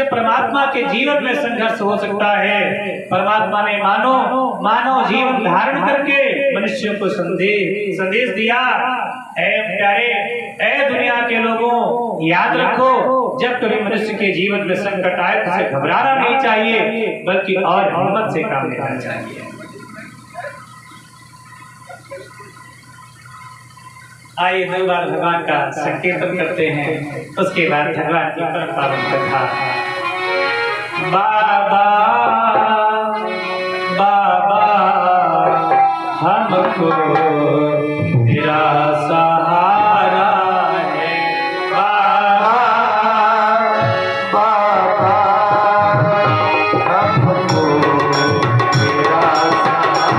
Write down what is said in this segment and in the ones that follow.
जब परमात्मा के जीवन में संघर्ष हो सकता है, परमात्मा ने मानव जीवन धारण करके मनुष्यों को संदेश दिया। ऐ प्यारे, ऐ दुनिया के लोगों, याद रखो, जब कभी मनुष्य के जीवन में संकट आए तो उसे घबराना नहीं चाहिए, बल्कि और हिम्मत से काम लेना चाहिए। आइए 2 बार भगवान का संकीर्तन करते हैं, उसके बाद भगवान की परम पावन कथा। बाबा बाबा हमको तेरा सहारा है, बाबा बाबा हमको तेरा सहारा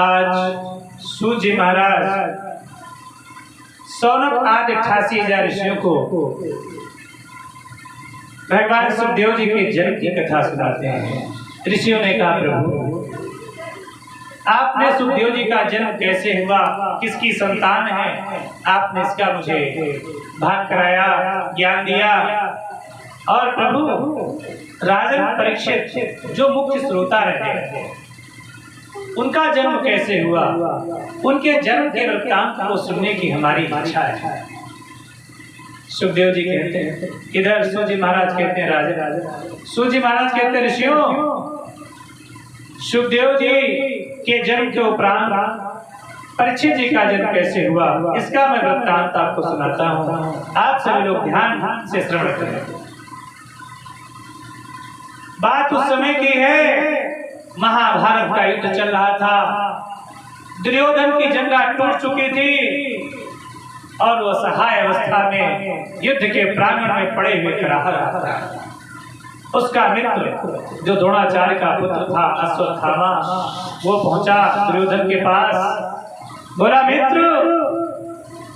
आज सूत जी महाराज सौनक आदि 88,000 ऋषियों को भगवान सुखदेव जी के जन्म की कथा सुनाते हैं। ऋषियों ने कहा, प्रभु आपने सुखदेव जी का जन्म कैसे हुआ, किसकी संतान है, आपने इसका मुझे भान कराया, ज्ञान दिया। और प्रभु राजन परीक्षित जो मुख्य श्रोता रहे, उनका जन्म कैसे हुआ, उनके जन्म के वृत्तांत को सुनने की हमारी इच्छा है। सुखदेव जी कहते हैं, इधर सूत जी महाराज कहते हैं, राजन सूत जी महाराज कहते हैं, ऋषियों सुखदेव जी के जन्म के उपरांत परीक्षित जी का जन्म कैसे हुआ, इसका मैं वृत्तांत आपको सुनाता हूँ। आप सभी लोग ध्यान से श्रवण करें। बात उस समय की है, महाभारत का युद्ध चल रहा था। दुर्योधन की जंगा टूट चुकी थी और वह असहाय अवस्था में युद्ध के प्रांगण में पड़े हुए कराह रहा था। उसका मित्र जो द्रोणाचार्य का पुत्र था अश्वत्थामा, वो पहुंचा दुर्योधन के पास। बोला, मित्र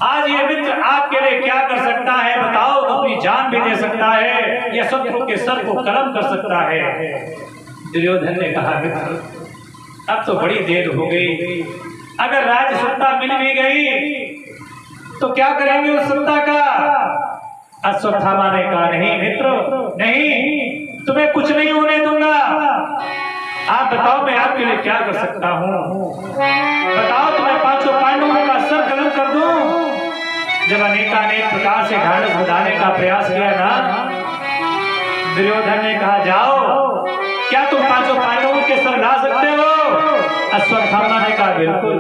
आज ये मित्र आपके लिए क्या कर सकता है, बताओ। तो अपनी जान भी दे सकता है या शत्रु के सर को कलम कर सकता है। दुर्योधन ने कहा, मित्र अब तो बड़ी देर हो गई, अगर राज्य सत्ता मिल भी गई तो क्या करेंगे उस सत्ता का। अश्वत्थामा ने कहा, नहीं मित्र नहीं, तुम्हें कुछ नहीं होने दूंगा। आप बताओ मैं आपके लिए क्या कर सकता हूँ, बताओ तुम्हें पांचों पांडवों का सर कलम कर दूं। जब अनेकानेक प्रकार से ढांढस बंधाने का प्रयास किया ना, दुर्योधन ने कहा, जाओ, क्या तुम पांचों पांडवों के सर ला सकते हो। अश्वत्थामा ने कहा, बिल्कुल।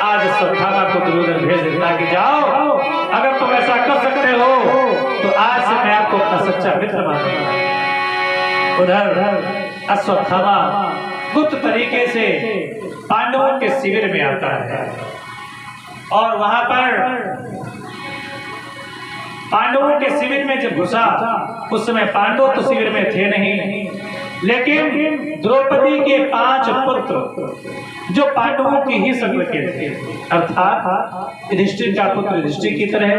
आज अश्वत्थामा को दुर्योधन भेज देता कि जाओ, अगर तुम ऐसा कर सकते हो तो आज से मैं आपको अपना सच्चा मित्र मानूंगा। उधर अश्वत्थामा गुप्त तरीके से पांडवों के शिविर में आता है और वहां पर पांडवों के शिविर में जब घुसा, उस समय पांडव तो शिविर में थे नहीं, लेकिन द्रौपदी के 5 पुत्र जो पांडवों की ही संग के थे, अर्थात युधिष्ठिर का पुत्र युधिष्ठिर की तरह,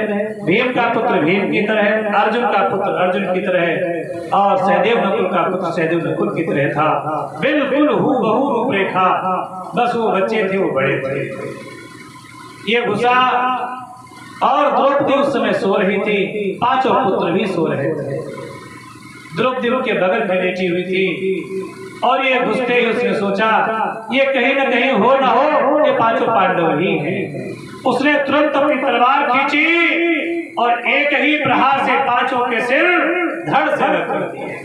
भीम का पुत्र भीम की तरह, अर्जुन का पुत्र अर्जुन की तरह और सहदेव नकुल का पुत्र सहदेव नकुल की तरह था। बिल्कुल हूबहू रूपरेखा, बस वो बच्चे थे वो बड़े बड़े थे। ये घुसा और द्रौपदी उस समय सो रही थी, 5 पुत्र भी सो रहे थे। द्रौपदी के बगल में लेटी हुई थी और ये घुसते ही उसने सोचा, ये कहीं न कहीं हो ना हो ये 5 पांडव ही हैं। उसने तुरंत अपनी तलवार खींची और एक ही प्रहार से 5 के सिर धड़ से अलग कर दिए।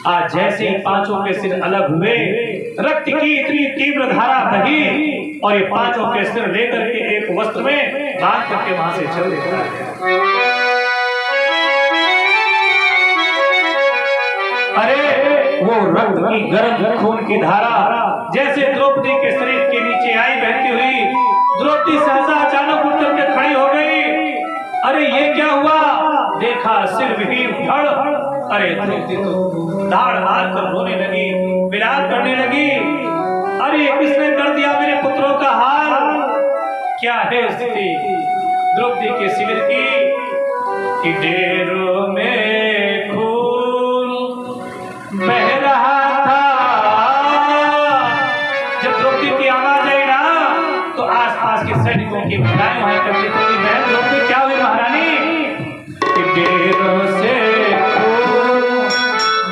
आज जैसे ही 5 के सिर अलग हुए, रक्त की इतनी तीव्र धारा बही और ये 5 के सिर लेकर के एक वस्त्र में बांध करके वहां से चल देता। अरे वो रक्त की गर्म खून की धारा जैसे द्रौपदी के शरीर के नीचे आई बहती हुई, द्रौपदी सहसा अचानक उठ करके खड़ी हो गई। अरे ये क्या हुआ, देखा सिर विहीन धड़। अरे द्रौपदी तो धाड़ हार कर रोने लगी, विलाप करने लगी। अरे किसने कर दिया मेरे पुत्रों का हाल। क्या है स्थिति द्रौपदी के शिविर की, डेरों में खून बह रहा था। जब द्रौपदी की आवाज आई ना, तो आसपास के सैनिकों की महिलाएं वहां करती थी, बहन द्रौपदी क्या हुई महारानी, कि डेरों से खून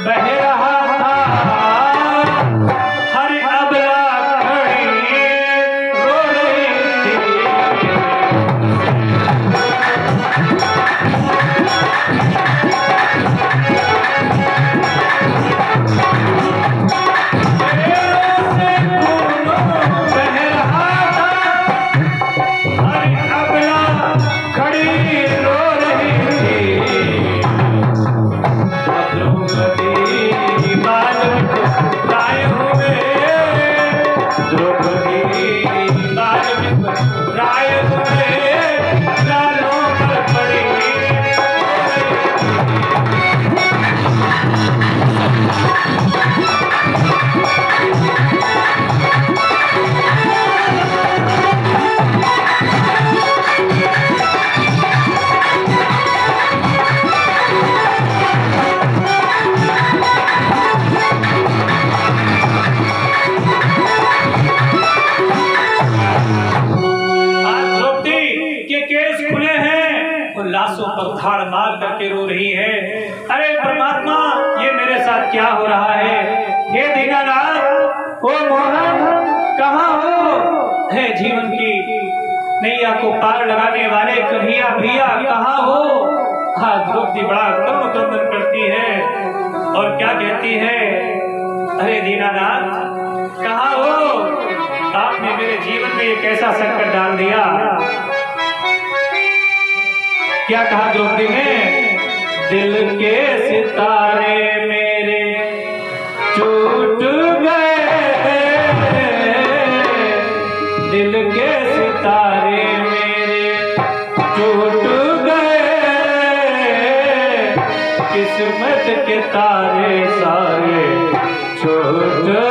बह रहा था, हर अबला खड़ी रो रही थी। उखाड़ मार करके रो रही है। अरे परमात्मा, ये मेरे साथ क्या हो रहा है? हे दीनानाथ, ओ मोहन, कहाँ हो? है जीवन की नैया को पार लगाने वाले कन्हैया भैया, कहाँ हो? हाँ, द्रौपदी बड़ा क्रंदन करती है और क्या कहती है? अरे दीनानाथ, कहाँ हो? आपने मेरे जीवन में एक ऐसा संकट डाल दिया। क्या कहा द्रौपदी ने? दिल के सितारे मेरे टूट गए, दिल के सितारे मेरे टूट गए, किस्मत के तारे सारे छूट गए।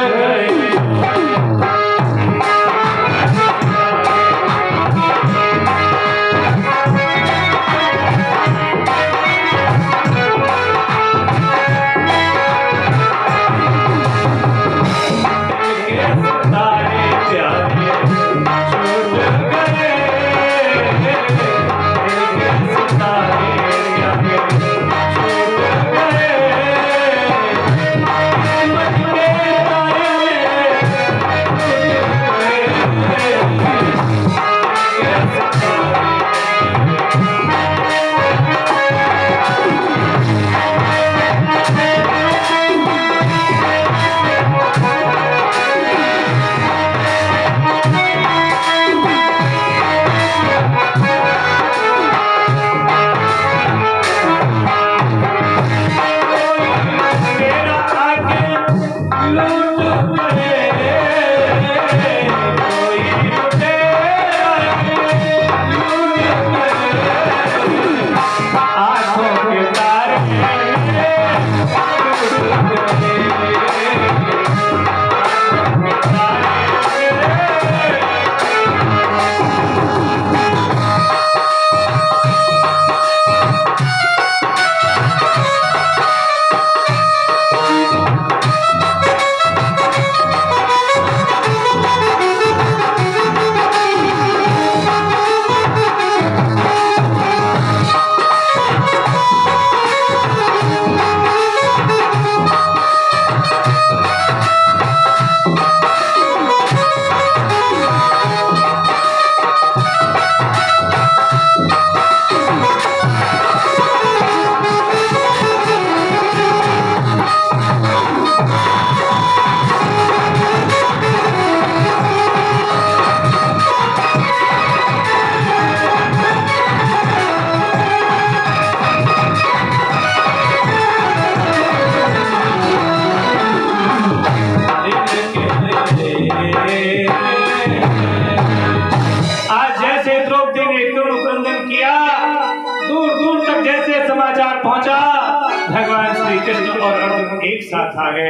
साथ आ गए।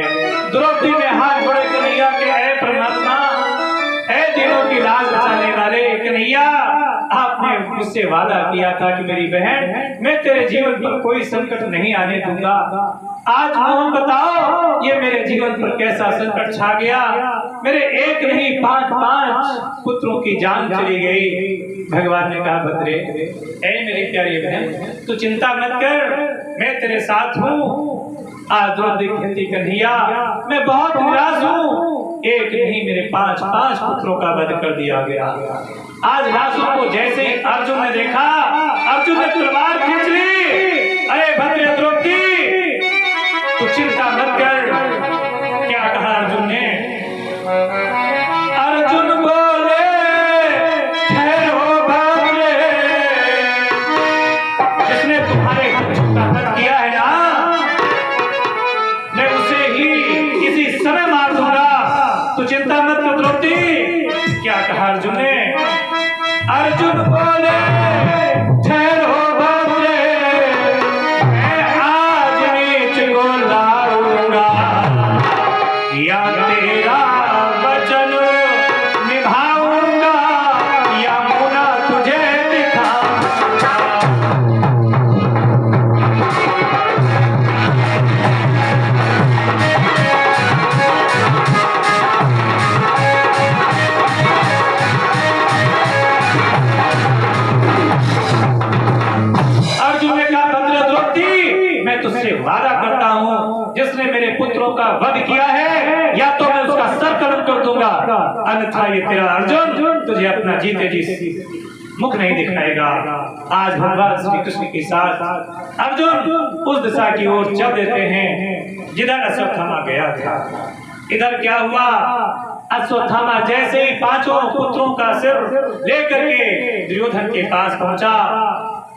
द्रौपदी ने हाथ जोड़े कन्हैया के, ऐ परमात्मा, ऐ दिनों की लाज बचाने वाले कन्हैया, आपने मुझसे वादा किया था कि मेरी बहन, मैं तेरे जीवन पर कोई संकट नहीं आने दूंगा। आज मोहन बताओ, ये मेरे जीवन पर कैसा संकट छा गया? मेरे एक नहीं 5 पुत्रों की जान चली गई। भगवान ने कहा, भद्रे, ऐ मेरी प्यारी बहन, तू चिंता मत कर, मैं तेरे साथ हूँ। आज द्रौपदी कहती, कन्हैया, मैं बहुत निराश हूँ, एक नहीं मेरे 5 पुत्रों का वध कर दिया गया। आज लाशों को जैसे ही अर्जुन ने देखा, अर्जुन ने तलवार खींच ली। अरे भद्रे द्रौपदी, तू चिंता मत कर। क्या कहा अर्जुन ने? अर्जुन बोले, ठहरो भद्रे, जिसने तुम्हारे का वध किया है ना, मैं उसे ही इसी समय मार दूंगा। तू चिंता मत कर द्रौपदी। क्या कहा अर्जुन ने? अर्जुन बोले, ठहरो भद्रे, मैं आज नीच को लाऊंगा, या तेरा वचन निभाऊंगा, या मुना तुझे दिखाऊंगा। वध किया है या तो मैं उसका सर कलम कर दूंगा, अन्यथा ये तेरा अर्जुन तुझे अपना जीते जी मुख नहीं दिखाएगा। आज भगवान श्री कृष्ण के साथ अर्जुन उस दिशा की ओर चल देते हैं जिधर अश्वत्थामा गया था। इधर क्या हुआ, अश्वत्थामा जैसे ही पांचों पुत्रों का सिर लेकर के दुर्योधन के पास पहुंचा,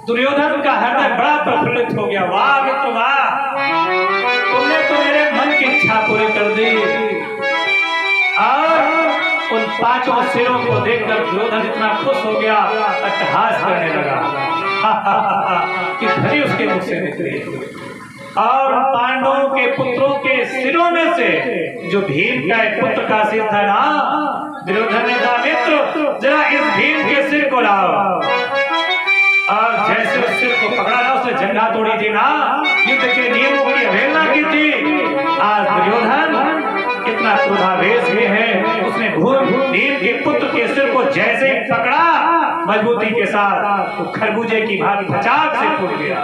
दुर्योधन का हृदय बड़ा प्रफुल्लित हो गया। वाह मित्र वाह, तुमने तो मेरे मन की इच्छा पूरी कर दी। और उन पांचों सिरों को देखकर दुर्योधन इतना खुश हो गया, अट्टहास करने लगा कि धरी उसके मुख से निकली। और पांडवों के पुत्रों के सिरों में से जो भीम का एक पुत्र का सिर था ना, दुर्योधन ने कहा मित्र जरा इस भीम के सिर को लाओ। और जैसे उस सिर को पकड़ा ना, उसने जंगा तोड़ी थी ना, युद्ध के नियमों की अवहेलना की थी। आज दुर्योधन इतना क्रोधावेश में है, उसने भीम के पुत्र के सिर को जैसे ही पकड़ा मजबूती के साथ, तो खरबूजे की भांति फचाक से फूट गया।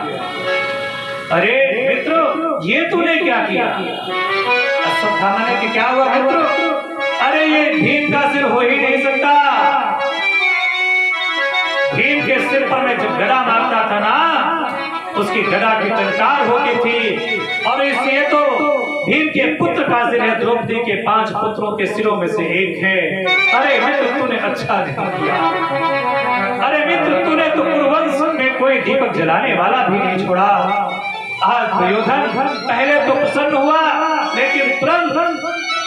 अरे मित्र ये तूने क्या किया? अश्वत्थामा ने क्या हुआ मित्र? अरे ये भीम का सिर हो ही नहीं सकता। भीम के सिर पर मैं जब गदा मारता था ना, उसकी गदा की टंकार होती थी। और इसलिए तो भीम के पुत्र का सिर है, द्रौपदी के 5 पुत्रों के सिरों में से एक है। अरे मित्र तूने अच्छा नहीं किया। अरे मित्र तूने तो कुरुवंश में कोई दीपक जलाने वाला भी नहीं छोड़ा। आज दुर्योधन पहले तो प्रसन्न हुआ, लेकिन तुरंत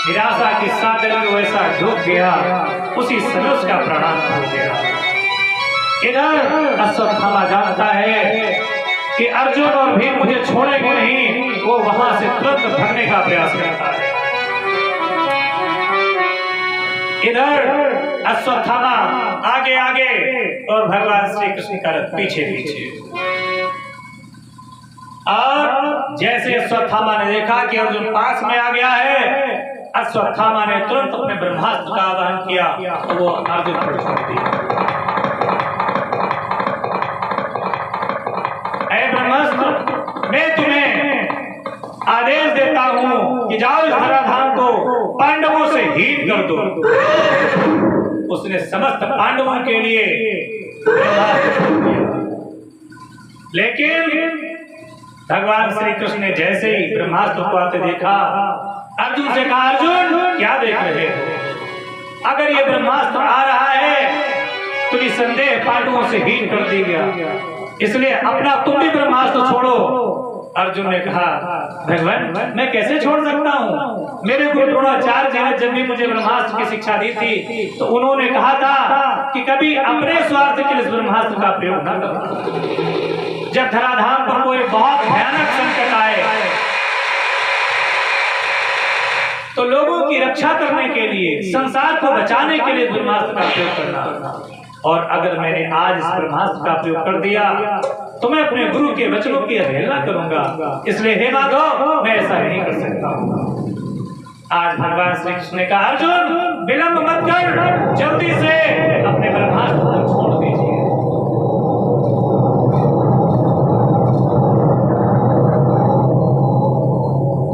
निराशा की सागर में वैसा डूब गया, उसी समय उसका प्राण हो गया। इधर अश्वत्थामा जानता है कि अर्जुन और भीम मुझे छोड़ेंगे नहीं, वो वहां से तुरंत भागने का प्रयास करता है। इधर अश्वत्थामा आगे आगे और भगवान श्री कृष्ण का रथ पीछे पीछे। और जैसे अश्वत्थामा ने देखा कि अर्जुन पास में आ गया है, अश्वत्थामा ने तुरंत अपने ब्रह्मास्त्र का आवाहन किया तो वो अर्जुन पर छोड़ दिया। ब्रह्मास्त्र मैं तुम्हें आदेश देता हूं कि जाओ इस धराधाम को पांडवों से हीन कर दो। उसने समस्त पांडवों के लिए लेकिन भगवान श्री कृष्ण ने जैसे ही ब्रह्मास्त्र को आते देखा, अर्जुन से कहा अर्जुन क्या देख रहे हो? अगर ये ब्रह्मास्त्र आ रहा है तो निसंदेह पांडवों से हीन कर दिया, इसलिए अपना तुम भी ब्रह्मास्त्र छोड़ो। अर्जुन ने कहा भगवान मैं कैसे छोड़ सकता हूँ? मेरे गुरु द्रोणाचार्य जी ने जब भी मुझे ब्रह्मास्त्र की शिक्षा दी थी तो उन्होंने कहा था कि कभी अपने स्वार्थ के लिए ब्रह्मास्त्र का प्रयोग न करो। जब धराधाम पर कोई बहुत भयानक संकट आए तो लोगों की रक्षा करने के लिए, संसार को बचाने के लिए ब्रह्मास्त्र का प्रयोग करना। और अगर मैंने आज इस ब्रह्मास्त्र का प्रयोग कर दिया तो मैं अपने गुरु के वचनों की अवहेलना करूंगा, इसलिए हे माधव मैं ऐसा नहीं कर सकता। आज भगवान श्री कृष्ण ने कहा अर्जुन विलंब मत कर, जल्दी से अपने ब्रह्मास्त्र को छोड़ दीजिए।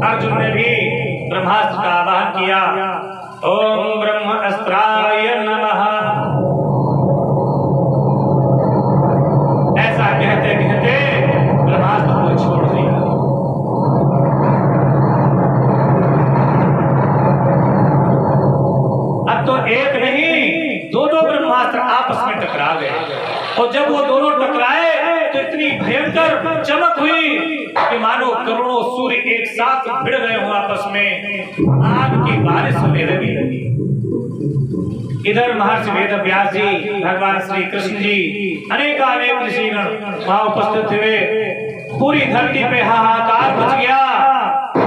अर्जुन ने भी ब्रह्मास्त्र का आवाहन किया। ओम ब्रह्म अस्त्राय नमः। ऐसा कहते कहते ब्रह्मास्त्र को छोड़ दिया। अब तो एक नहीं दो ब्रह्मास्त्र आपस में टकरा गए, और जब वो दोनों टकराए तो इतनी भयंकर चमक हुई कि मानो करोड़ों सूर्य एक साथ भिड़ गए हो आपस में, आग की बारिश होने लगी। इधर महर्षि वेद व्यास जी, भगवान श्री कृष्ण जी, अनेकानेक ऋषिगण वहां उपस्थित हुए। पूरी धरती पे हाहाकार मच गया।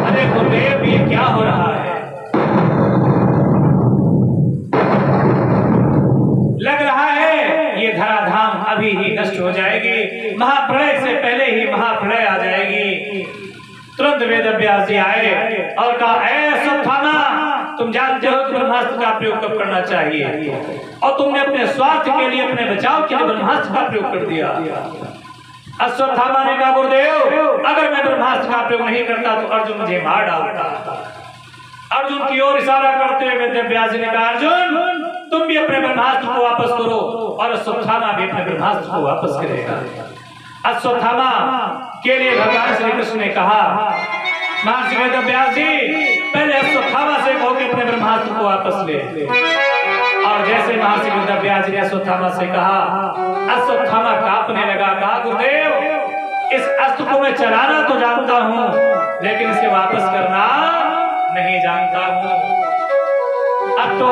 अरे गुरुदेव ये क्या हो रहा है? लग रहा है ये धराधाम अभी ही नष्ट हो जाएगी, महाप्रलय से पहले ही महाप्रलय आ जाएगी। तुरंत वेद व्यास जी आए और कहा अश्वत्थामा तुम जानते हो कि ब्रह्मास्त्र का प्रयोग कब करना चाहिए, और तुमने अपने स्वार्थ के लिए, अपने बचाव के लिए ब्रह्मास्त्र का प्रयोग कर दिया। अश्वत्थामा ने कहा गुरुदेव अगर मैं ब्रह्मास्त्र का प्रयोग नहीं करता तो अर्जुन मुझे मार डालता। अर्जुन की ओर इशारा करते हुए वेदव्यास जी ने कहा, अर्जुन तुम भी अपने ब्रह्मास्त्र को वापस करो और अश्वत्थामा भी अपने ब्रह्मास्त्र को वापस करेगा। अश्वत्थामा के लिए भगवान श्री कृष्ण ने कहा, महर्षि वेदव्यास जी पहले अश्वत्थामा से कहो कि अपने ब्रह्मास्त्र को वापस ले। और जैसे महर्षि वेदव्यास जी ने अश्वत्थामा से कहा, अश्वत्थामा कांपने लगा। कहा, गुरुदेव इस अस्त्र को मैं चलाना तो जानता हूँ लेकिन इसे वापस करना नहीं जानता हूँ। अब तो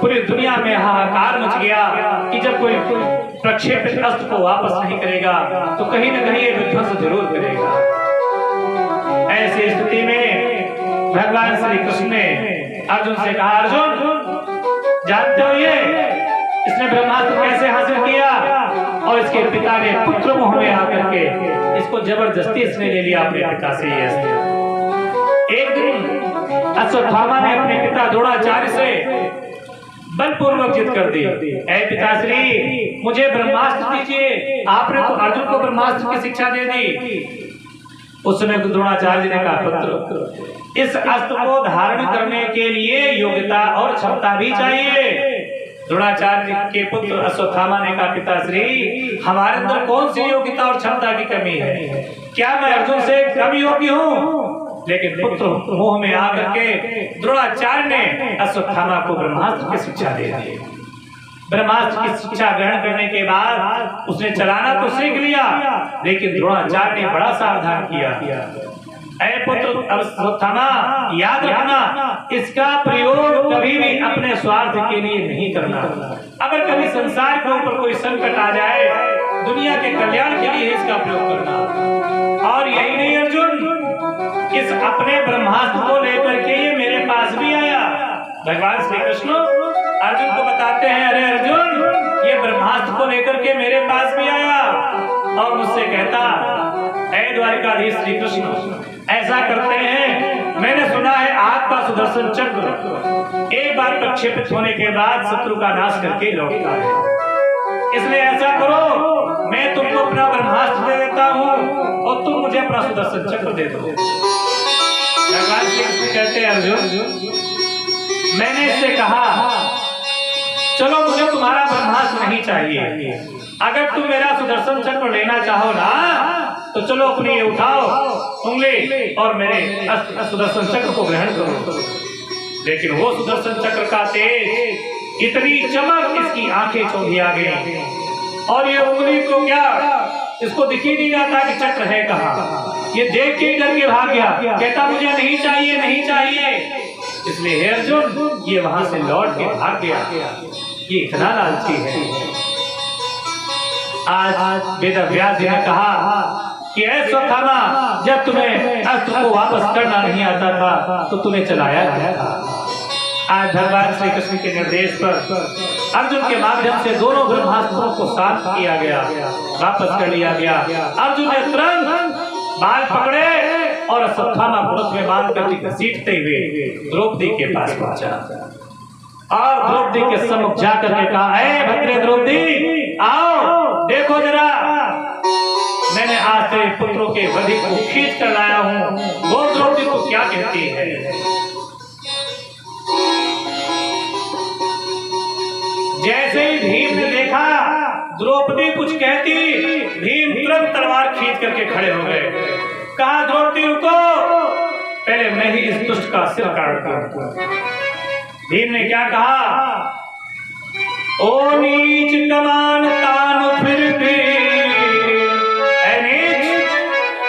पूरी दुनिया में हाहाकार मच गया कि जब कोई प्रक्षेपित अस्त्र को वापस नहीं करेगा तो कहीं न कहीं ये विध्वंस जरूर करेगा। ऐसी स्थिति में भगवान श्री कृष्ण ने अर्जुन से कहा, अर्जुन जानते हो ये इसने ब्रह्मास्त्र कैसे हासिल किया? और इसके पिता ने पुत्र मोह में आकर के इसको जबरदस्ती इसने ले लिया अपने पिता से। ये एक दिन अश्वत्थामा ने अपने पिता द्रोणाचार्य से बलपूर्वक जिद कर दी, ऐ पिताश्री मुझे ब्रह्मास्त्र दीजिए। आपने तो अर्जुन को ब्रह्मास्त्र की शिक्षा दे दी। उस समय द्रोणाचार्य जी ने कहा, पुत्र इस अस्त्र को धारण करने के लिए योग्यता और क्षमता भी चाहिए। द्रोणाचार्य के पुत्र अश्वत्थामा ने कहा, पिताश्री हमारे अंदर कौन सी योग्यता और क्षमता की कमी है? क्या मैं अर्जुन से कम योग्य हूँ? लेकिन पुत्र मोह में आकर के द्रोणाचार्य ने अश्वत्थामा को ब्रह्मास्त्र की शिक्षा दे दी। ब्रह्मास्त्र की शिक्षा ग्रहण करने के बाद उसने चलाना तो सीख लिया लेकिन द्रोणाचार्य ने बड़ा सावधान किया, ऐ पुत्र अश्वत्थामा याद रखना इसका प्रयोग कभी भी अपने स्वार्थ के लिए नहीं करना। अगर कभी संसार के ऊपर कोई संकट आ जाए दुनिया के कल्याण के लिए इसका प्रयोग करना। और यही नहीं अर्जुन, इस अपने ब्रह्मास्त्र को लेकर के ये मेरे पास भी आया। भगवान श्री कृष्ण अर्जुन को बताते हैं, अरे अर्जुन ये ब्रह्मास्त्र को लेकर के मेरे पास भी आया और मुझसे कहता, ऐ द्वारिकाधीश श्री कृष्ण ऐसा करते हैं, मैंने सुना है आपका सुदर्शन चक्र एक बार प्रक्षेपित होने के बाद शत्रु का नाश करके लौटता है, इसलिए ऐसा करो मैं तुमको अपना ब्रह्मास्त्र दे देता हूँ और तुम मुझे अपना सुदर्शन चक्र दे दो। भगवान श्री कृष्ण कहते हैं, अर्जुन मैंने इससे कहा चलो मुझे तुम्हारा ब्रह्मास्त्र नहीं चाहिए, अगर तुम मेरा सुदर्शन चक्र लेना चाहो ना तो चलो अपनी ये उठाओ उंगली और मेरे सुदर्शन चक्र को ग्रहण करो। लेकिन वो सुदर्शन चक्र का तेज इतनी चमक, इसकी आंखें चौंधिया गई और ये उंगली को क्या इसको दिख ही नहीं जाता कि चक्र है कहाँ। ये देख के डर के भाग गया, कहता मुझे नहीं चाहिए नहीं चाहिए। इसलिए हे अर्जुन ये वहां से लौट के भाग गया, ये इतना लालची है। आज वेदव्यास जी ने कहा कि अश्वत्थामा जब तुम्हें अस्त्र को वापस करना नहीं आता था तो तुम्हें चलाया गया था। आज भगवान श्री कृष्ण के निर्देश पर अर्जुन के माध्यम से दोनों ब्रह्मास्त्रों को शांत किया गया, वापस कर लिया गया। अर्जुन ने तुरंत बाल पकड़े और अश्वत्थामा को रथ में बांध कर घसीटते हुए द्रौपदी के पास पहुंचा और द्रौपदी के सम्मुख जाकर के कहा, ऐ भद्रे द्रौपदी आओ देखो जरा, मैंने आज तेरे पुत्रों के वधि को खींच कर लाया हूँ, वो द्रौपदी को क्या कहती है। जैसे ही भीम ने देखा द्रौपदी कुछ कहती, भीम तुरंत तलवार खींच करके खड़े हो गए। कहा द्रौपदी रुको, पहले मैं ही इस दुष्ट का सिर काटता हूं। भीम ने क्या कहा, ओ नीच कमान तान फिर भी, ऐ नीच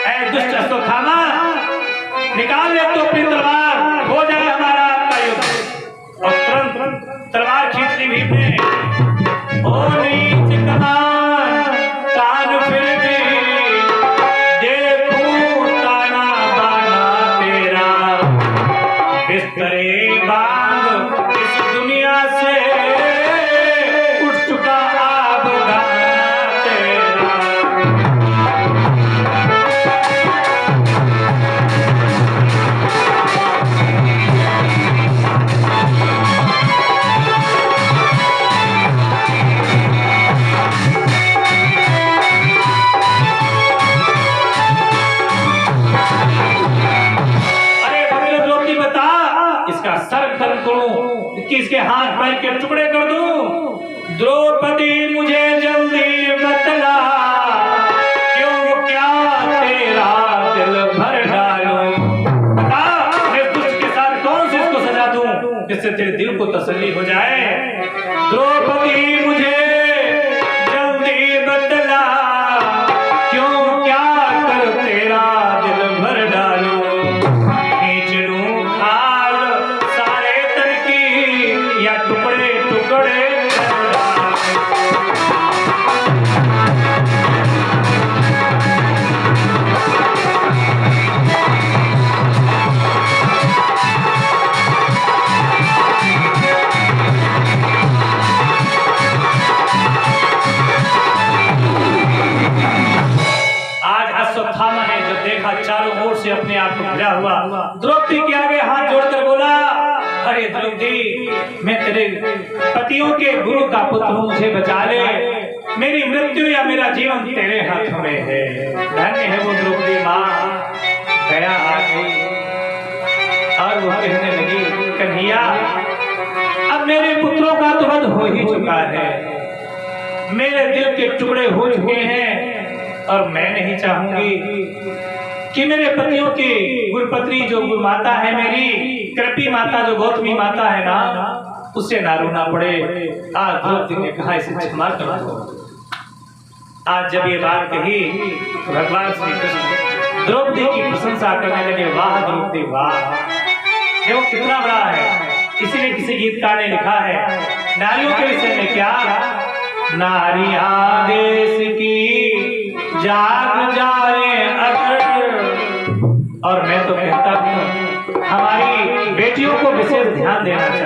ऐ दुष्ट अश्वत्थामा निकाल ले तो अपनी तलवार, हो जाए हमारा आपका युद्ध। और तुरंत तलवार खींच ली भीम ने। ओ नीच कमान तान फिर भी, देखूं ताना बाना तेरा, बिस्तरे बांध इस दुनिया से उठ चुका आबदाना तेरा। द्रौपदी मुझे जल्दी बतला, क्यों क्या तेरा दिल भर डालूं। बता मैं तुझके साथ कौन सी इसको सजा दूं जिससे तेरे दिल को तसल्ली हो जाए। द्रौपदी मुझे जल्दी बतला, क्यों क्या कर तेरा दिल भर डालूं। खींच लूं खाल सारे तन की, या टुकड़े टुकड़े चारों ओर से अपने आप को घिरा हुआ द्रौपदी के आगे हाथ जोड़कर बोला, अरे द्रौपदी मैं तेरे पतियों के गुरु का पुत्र हूं, मुझे बचा ले। मेरी मृत्यु या मेरा जीवन तेरे हाथों में है। धन्य है वो द्रौपदी माँ, दया आ गई और वो कहने लगी, कन्हैया अब मेरे पुत्रों का तो वध हो ही चुका है, मेरे दिल के टुकड़े हो चुके हैं और मैं नहीं चाहूंगी कि मेरे पतियों की गुरुपत्री जो गुरु माता है, मेरी कृपी माता जो गौतमी माता है ना, उसे ना रोना पड़े। आज द्रौपदी ने कहा इसे क्षमा कर दो। आज जब ये बात कही भगवान श्री कृष्ण द्रौपदी की प्रशंसा करने लगे, वाह द्रौपदी वाह, देखो कितना बड़ा है। इसीलिए किसी गीतकार ने लिखा है नारियों के विषय में क्या, नारियां देश की जाग जाए अगर, और मैं तो कहता हूँ हमारी बेटियों को विशेष ध्यान देना चाहिए।